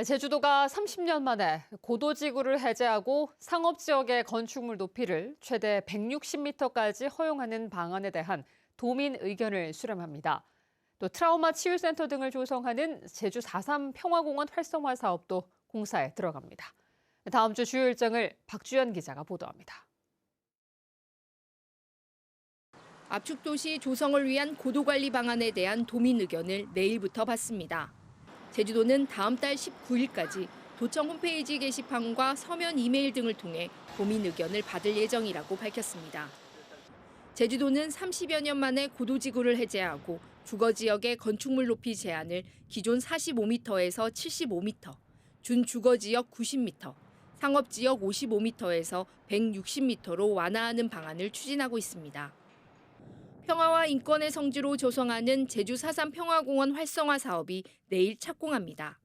제주도가 30년 만에 고도지구를 해제하고 상업지역의 건축물 높이를 최대 160m까지 허용하는 방안에 대한 도민 의견을 수렴합니다. 또 트라우마 치유센터 등을 조성하는 제주 4.3 평화공원 활성화 사업도 공사에 들어갑니다. 다음 주 주요 일정을 박주연 기자가 보도합니다. 압축도시 조성을 위한 고도관리 방안에 대한 도민 의견을 내일부터 받습니다. 제주도는 다음 달 19일까지 도청 홈페이지 게시판과 서면 이메일 등을 통해 도민 의견을 받을 예정이라고 밝혔습니다. 제주도는 30여 년 만에 고도지구를 해제하고 주거지역의 건축물 높이 제한을 기존 45m에서 75m, 준주거지역 90m, 상업지역 55m에서 160m로 완화하는 방안을 추진하고 있습니다. 평화와 인권의 성지로 조성하는 제주 4.3 평화공원 활성화 사업이 내일 착공합니다.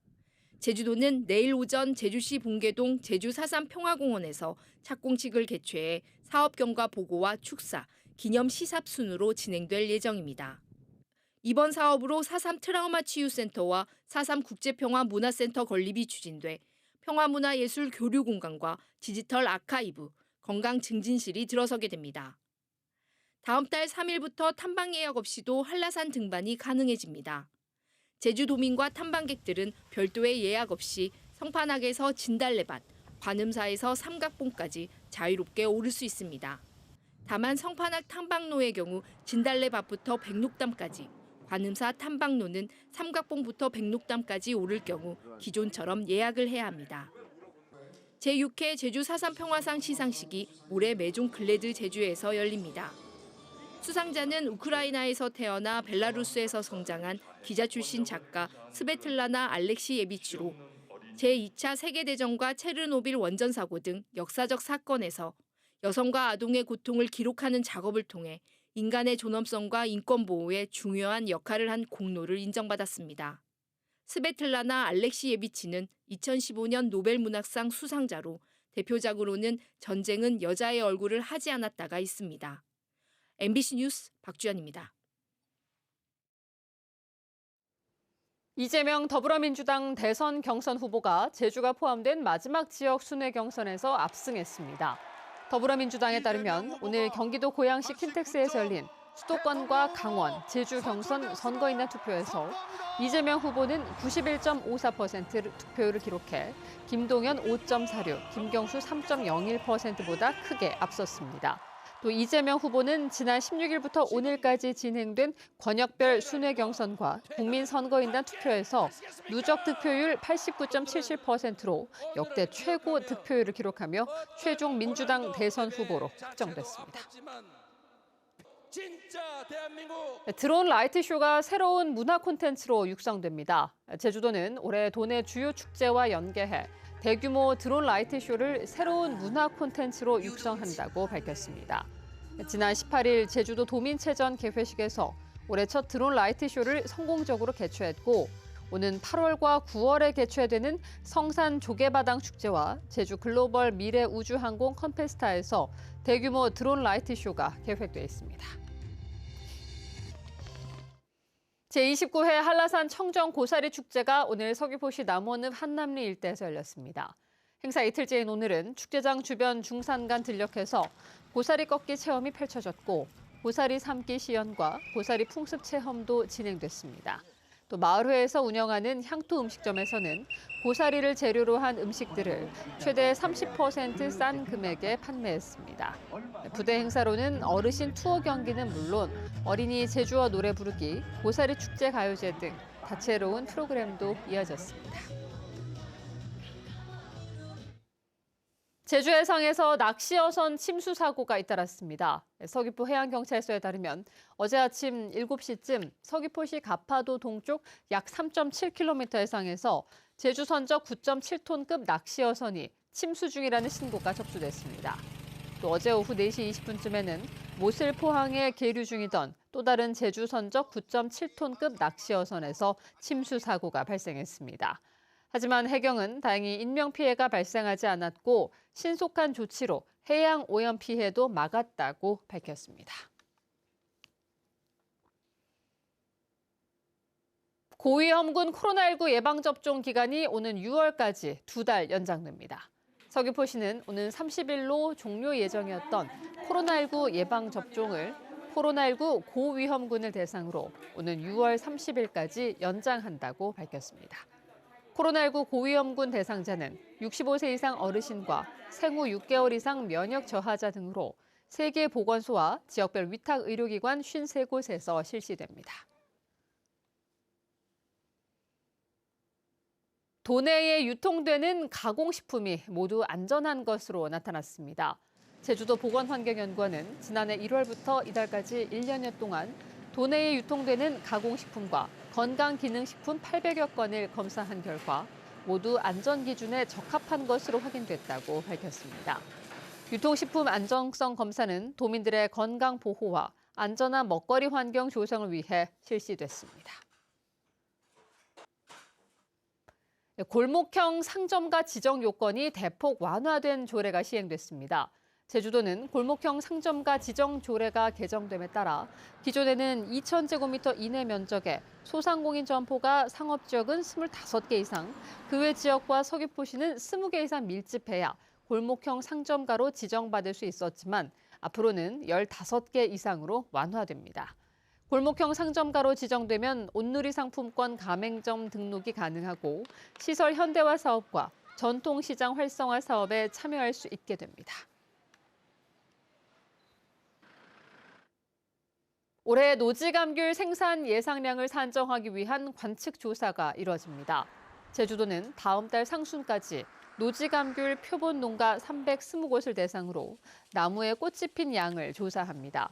제주도는 내일 오전 제주시 봉계동 제주 4.3 평화공원에서 착공식을 개최해 사업 경과 보고와 축사, 기념 시삽 순으로 진행될 예정입니다. 이번 사업으로 4.3 트라우마 치유센터와 4.3 국제평화문화센터 건립이 추진돼 평화문화예술 교류 공간과 디지털 아카이브, 건강 증진실이 들어서게 됩니다. 다음 달 3일부터 탐방 예약 없이도 한라산 등반이 가능해집니다. 제주도민과 탐방객들은 별도의 예약 없이 성판악에서 진달래밭, 관음사에서 삼각봉까지 자유롭게 오를 수 있습니다. 다만 성판악 탐방로의 경우 진달래밭부터 백록담까지, 관음사 탐방로는 삼각봉부터 백록담까지 오를 경우 기존처럼 예약을 해야 합니다. 제6회 제주 4.3 평화상 시상식이 올해 매종 글래드 제주에서 열립니다. 수상자는 우크라이나에서 태어나 벨라루스에서 성장한 기자 출신 작가 스베틀라나 알렉시예비치로 제2차 세계대전과 체르노빌 원전 사고 등 역사적 사건에서 여성과 아동의 고통을 기록하는 작업을 통해 인간의 존엄성과 인권 보호에 중요한 역할을 한 공로를 인정받았습니다. 스베틀라나 알렉시예비치는 2015년 노벨문학상 수상자로 대표작으로는 전쟁은 여자의 얼굴을 하지 않았다가 있습니다. MBC 뉴스 박주연입니다. 이재명 더불어민주당 대선 경선 후보가 제주가 포함된 마지막 지역 순회 경선에서 압승했습니다. 더불어민주당에 따르면 오늘 경기도 고양시 킨텍스에서 열린 수도권과 강원, 제주 경선 선거인단 투표에서 이재명 후보는 91.54% 득표율을 기록해 김동연 5.46, 김경수 3.01%보다 크게 앞섰습니다. 또 이재명 후보는 지난 16일부터 오늘까지 진행된 권역별 순회 경선과 국민선거인단 투표에서 누적 득표율 89.77%로 역대 최고 득표율을 기록하며 최종 민주당 대선 후보로 확정됐습니다. 드론 라이트 쇼가 새로운 문화 콘텐츠로 육성됩니다. 제주도는 올해 도내 주요 축제와 연계해 대규모 드론 라이트 쇼를 새로운 문화 콘텐츠로 육성한다고 밝혔습니다. 지난 18일 제주도 도민체전 개회식에서 올해 첫 드론 라이트 쇼를 성공적으로 개최했고 오는 8월과 9월에 개최되는 성산 조개바당 축제와 제주 글로벌 미래 우주항공 컨페스타에서 대규모 드론 라이트 쇼가 계획돼 있습니다. 제29회 한라산 청정 고사리 축제가 오늘 서귀포시 남원읍 한남리 일대에서 열렸습니다. 행사 이틀째인 오늘은 축제장 주변 중산간 들녘에서 고사리 꺾기 체험이 펼쳐졌고 고사리 삶기 시연과 고사리 풍습 체험도 진행됐습니다. 또 마을회에서 운영하는 향토 음식점에서는 고사리를 재료로 한 음식들을 최대 30% 싼 금액에 판매했습니다. 부대 행사로는 어르신 투어 경기는 물론 어린이 제주어 노래 부르기, 고사리 축제 가요제 등 다채로운 프로그램도 이어졌습니다. 제주 해상에서 낚시어선 침수 사고가 잇따랐습니다. 서귀포 해양경찰서에 따르면 어제 아침 7시쯤 서귀포시 가파도 동쪽 약 3.7km 해상에서 제주 선적 9.7톤급 낚시어선이 침수 중이라는 신고가 접수됐습니다. 또 어제 오후 4시 20분쯤에는 모슬 포항에 계류 중이던 또 다른 제주 선적 9.7톤급 낚시어선에서 침수 사고가 발생했습니다. 하지만 해경은 다행히 인명피해가 발생하지 않았고 신속한 조치로 해양 오염 피해도 막았다고 밝혔습니다. 고위험군 코로나19 예방접종 기간이 오는 6월까지 2달 연장됩니다. 서귀포시는 오는 30일로 종료 예정이었던 코로나19 예방접종을 코로나19 고위험군을 대상으로 오는 6월 30일까지 연장한다고 밝혔습니다. 코로나19 고위험군 대상자는 65세 이상 어르신과 생후 6개월 이상 면역 저하자 등으로 세계보건소와 지역별 위탁 의료기관 53곳에서 실시됩니다. 도내에 유통되는 가공식품이 모두 안전한 것으로 나타났습니다. 제주도 보건환경연구원은 지난해 1월부터 이달까지 1년여 동안 도내에 유통되는 가공식품과 건강기능식품 800여 건을 검사한 결과 모두 안전기준에 적합한 것으로 확인됐다고 밝혔습니다. 유통식품 안정성 검사는 도민들의 건강 보호와 안전한 먹거리 환경 조성을 위해 실시됐습니다. 골목형 상점가 지정 요건이 대폭 완화된 조례가 시행됐습니다. 제주도는 골목형 상점가 지정 조례가 개정됨에 따라 기존에는 2,000제곱미터 이내 면적의 소상공인 점포가 상업지역은 25개 이상, 그 외 지역과 서귀포시는 20개 이상 밀집해야 골목형 상점가로 지정받을 수 있었지만 앞으로는 15개 이상으로 완화됩니다. 골목형 상점가로 지정되면 온누리 상품권 가맹점 등록이 가능하고 시설 현대화 사업과 전통시장 활성화 사업에 참여할 수 있게 됩니다. 올해 노지감귤 생산 예상량을 산정하기 위한 관측 조사가 이뤄집니다. 제주도는 다음 달 상순까지 노지감귤 표본 농가 320곳을 대상으로 나무에 꽃이 핀 양을 조사합니다.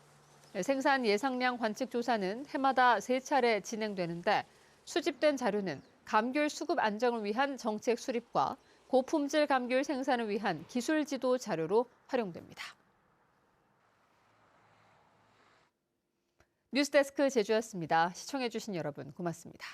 생산 예상량 관측 조사는 해마다 3차례 진행되는데 수집된 자료는 감귤 수급 안정을 위한 정책 수립과 고품질 감귤 생산을 위한 기술 지도 자료로 활용됩니다. 뉴스데스크 제주였습니다. 시청해주신 여러분 고맙습니다.